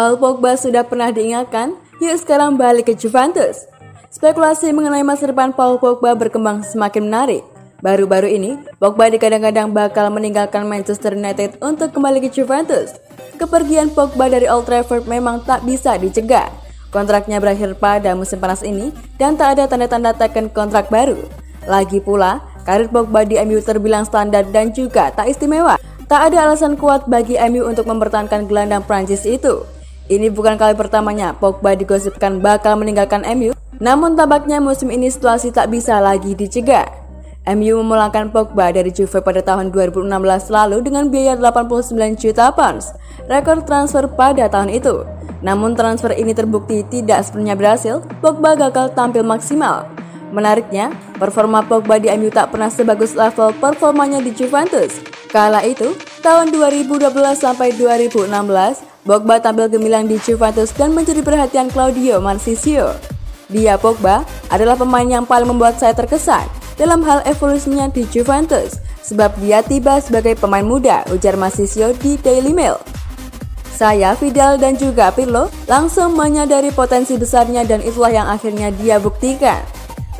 Paul Pogba sudah pernah diingatkan, yuk sekarang balik ke Juventus. Spekulasi mengenai masa depan Paul Pogba berkembang semakin menarik. Baru-baru ini, Pogba dikadang-kadang bakal meninggalkan Manchester United untuk kembali ke Juventus. Kepergian Pogba dari Old Trafford memang tak bisa dicegah. Kontraknya berakhir pada musim panas ini dan tak ada tanda-tanda teken kontrak baru. Lagi pula, karir Pogba di MU terbilang standar dan juga tak istimewa. Tak ada alasan kuat bagi MU untuk mempertahankan gelandang Prancis itu. Ini bukan kali pertamanya Pogba digosipkan bakal meninggalkan MU, namun tampaknya musim ini situasi tak bisa lagi dicegah. MU memulangkan Pogba dari Juve pada tahun 2016 lalu dengan biaya 89 juta pounds, rekor transfer pada tahun itu. Namun transfer ini terbukti tidak sepenuhnya berhasil, Pogba gagal tampil maksimal. Menariknya, performa Pogba di MU tak pernah sebagus level performanya di Juventus. Kala itu, tahun 2012 sampai 2016, Pogba tampil gemilang di Juventus dan mencuri perhatian Claudio Marchisio. Dia, Pogba, adalah pemain yang paling membuat saya terkesan dalam hal evolusinya di Juventus, sebab dia tiba sebagai pemain muda, ujar Marchisio di Daily Mail. Saya, Vidal, dan juga Pirlo langsung menyadari potensi besarnya dan itulah yang akhirnya dia buktikan.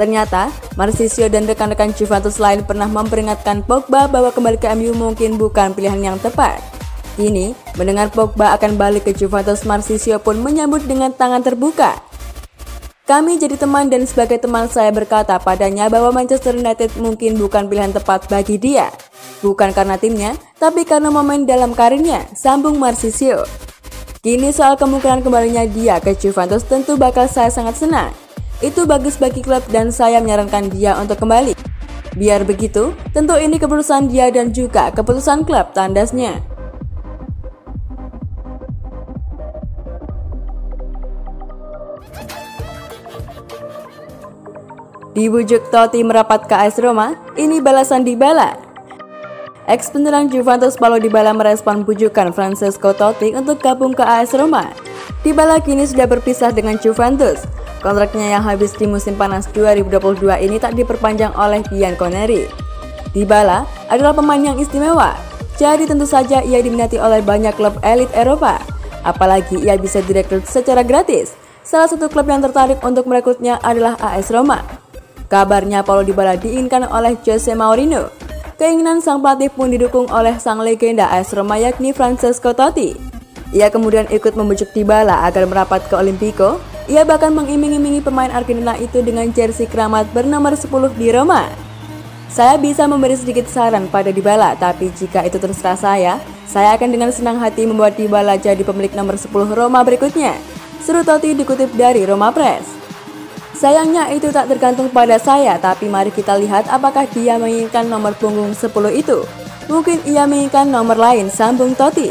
Ternyata, Marchisio dan rekan-rekan Juventus lain pernah memperingatkan Pogba bahwa kembali ke MU mungkin bukan pilihan yang tepat. Kini, mendengar Pogba akan balik ke Juventus, Marchisio pun menyambut dengan tangan terbuka. Kami jadi teman dan sebagai teman saya berkata padanya bahwa Manchester United mungkin bukan pilihan tepat bagi dia. Bukan karena timnya, tapi karena momen dalam karirnya, sambung Marchisio. Kini soal kemungkinan kembalinya dia ke Juventus tentu bakal saya sangat senang. Itu bagus bagi klub dan saya menyarankan dia untuk kembali. Biar begitu, tentu ini keputusan dia dan juga keputusan klub, tandasnya. Dibujuk Totti merapat ke AS Roma, ini balasan Dybala. Ex penyerang Juventus Paulo Dybala merespon bujukan Francesco Totti untuk gabung ke AS Roma. Dybala kini sudah berpisah dengan Juventus. Kontraknya yang habis di musim panas 2022 ini tak diperpanjang oleh Bianconeri. Dybala adalah pemain yang istimewa, jadi tentu saja ia diminati oleh banyak klub elit Eropa. Apalagi ia bisa direkrut secara gratis. Salah satu klub yang tertarik untuk merekrutnya adalah AS Roma. Kabarnya Paulo Dybala diinginkan oleh Jose Mourinho. Keinginan sang pelatih pun didukung oleh sang legenda AS Roma yakni Francesco Totti. Ia kemudian ikut membujuk Dybala agar merapat ke Olimpico. Ia bahkan mengiming-imingi pemain Argentina itu dengan jersey keramat bernomor 10 di Roma. Saya bisa memberi sedikit saran pada Dybala, tapi jika itu terserah saya akan dengan senang hati membuat Dybala jadi pemilik nomor 10 Roma berikutnya. Seru Totti dikutip dari Roma Press. Sayangnya itu tak tergantung pada saya, tapi mari kita lihat apakah dia menginginkan nomor punggung 10 itu. Mungkin ia menginginkan nomor lain, sambung Totti.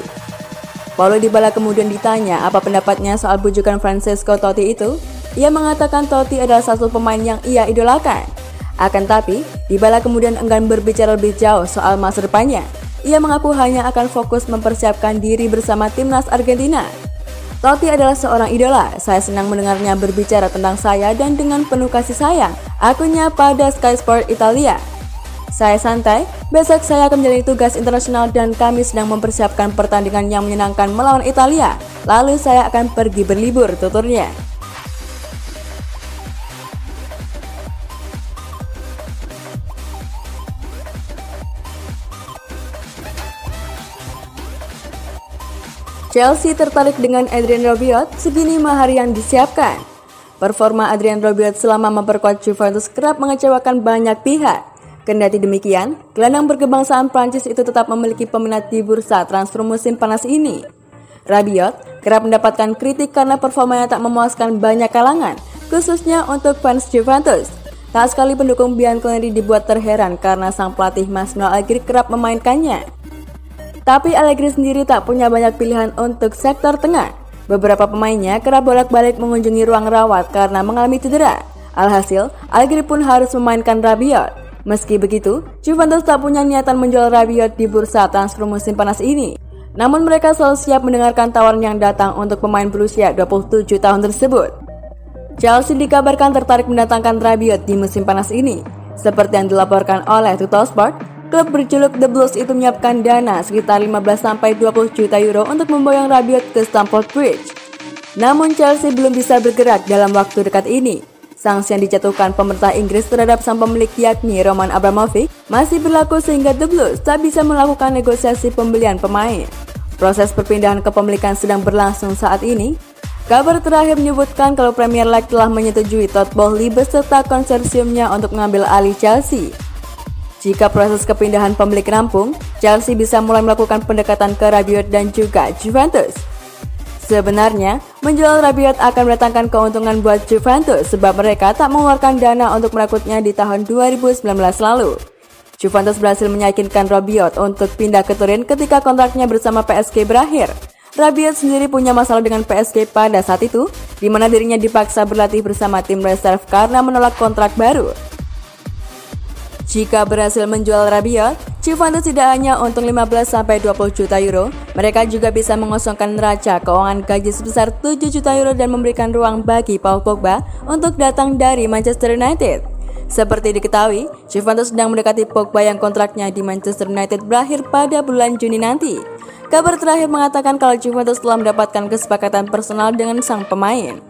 Paulo Dybala kemudian ditanya apa pendapatnya soal bujukan Francesco Totti itu. Ia mengatakan Totti adalah satu pemain yang ia idolakan. Akan tapi, Dybala kemudian enggan berbicara lebih jauh soal masa depannya. Ia mengaku hanya akan fokus mempersiapkan diri bersama timnas Argentina. Totti adalah seorang idola, saya senang mendengarnya berbicara tentang saya dan dengan penuh kasih sayang, akunnya pada Sky Sport Italia. Saya santai, besok saya akan menjalani tugas internasional dan kami sedang mempersiapkan pertandingan yang menyenangkan melawan Italia, lalu saya akan pergi berlibur, tuturnya. Chelsea tertarik dengan Adrien Rabiot, segini mahar yang disiapkan. Performa Adrien Rabiot selama memperkuat Juventus kerap mengecewakan banyak pihak. Kendati demikian, gelandang berkebangsaan Prancis itu tetap memiliki peminat di bursa transfer musim panas ini. Rabiot kerap mendapatkan kritik karena performanya tak memuaskan banyak kalangan, khususnya untuk fans Juventus. Tak sekali pendukung Bianconeri dibuat terheran karena sang pelatih Manuel Allegri kerap memainkannya. Tapi Allegri sendiri tak punya banyak pilihan untuk sektor tengah. Beberapa pemainnya kerap bolak-balik mengunjungi ruang rawat karena mengalami cedera. Alhasil, Allegri pun harus memainkan Rabiot. Meski begitu, Juventus tak punya niatan menjual Rabiot di bursa transfer musim panas ini. Namun mereka selalu siap mendengarkan tawaran yang datang untuk pemain berusia 27 tahun tersebut. Chelsea dikabarkan tertarik mendatangkan Rabiot di musim panas ini. Seperti yang dilaporkan oleh Tuttosport, klub berjuluk The Blues itu menyiapkan dana sekitar 15-20 juta euro untuk memboyong Rabiot ke Stamford Bridge. Namun Chelsea belum bisa bergerak dalam waktu dekat ini. Sanksi yang dijatuhkan pemerintah Inggris terhadap sang pemilik yakni Roman Abramovich masih berlaku sehingga The Blues tak bisa melakukan negosiasi pembelian pemain. Proses perpindahan kepemilikan sedang berlangsung saat ini. Kabar terakhir menyebutkan kalau Premier League telah menyetujui Todd Boehly beserta konsorsiumnya untuk mengambil alih Chelsea. Jika proses kepindahan pemilik rampung, Chelsea bisa mulai melakukan pendekatan ke Rabiot dan juga Juventus. Sebenarnya, menjual Rabiot akan mendatangkan keuntungan buat Juventus sebab mereka tak mengeluarkan dana untuk merekrutnya di tahun 2019 lalu. Juventus berhasil meyakinkan Rabiot untuk pindah ke Turin ketika kontraknya bersama PSG berakhir. Rabiot sendiri punya masalah dengan PSG pada saat itu, di mana dirinya dipaksa berlatih bersama tim reserve karena menolak kontrak baru. Jika berhasil menjual Rabiot, Juventus tidak hanya untung 15-20 juta euro, mereka juga bisa mengosongkan neraca keuangan gaji sebesar 7 juta euro dan memberikan ruang bagi Paul Pogba untuk datang dari Manchester United. Seperti diketahui, Juventus sedang mendekati Pogba yang kontraknya di Manchester United berakhir pada bulan Juni nanti. Kabar terakhir mengatakan kalau Juventus telah mendapatkan kesepakatan personal dengan sang pemain.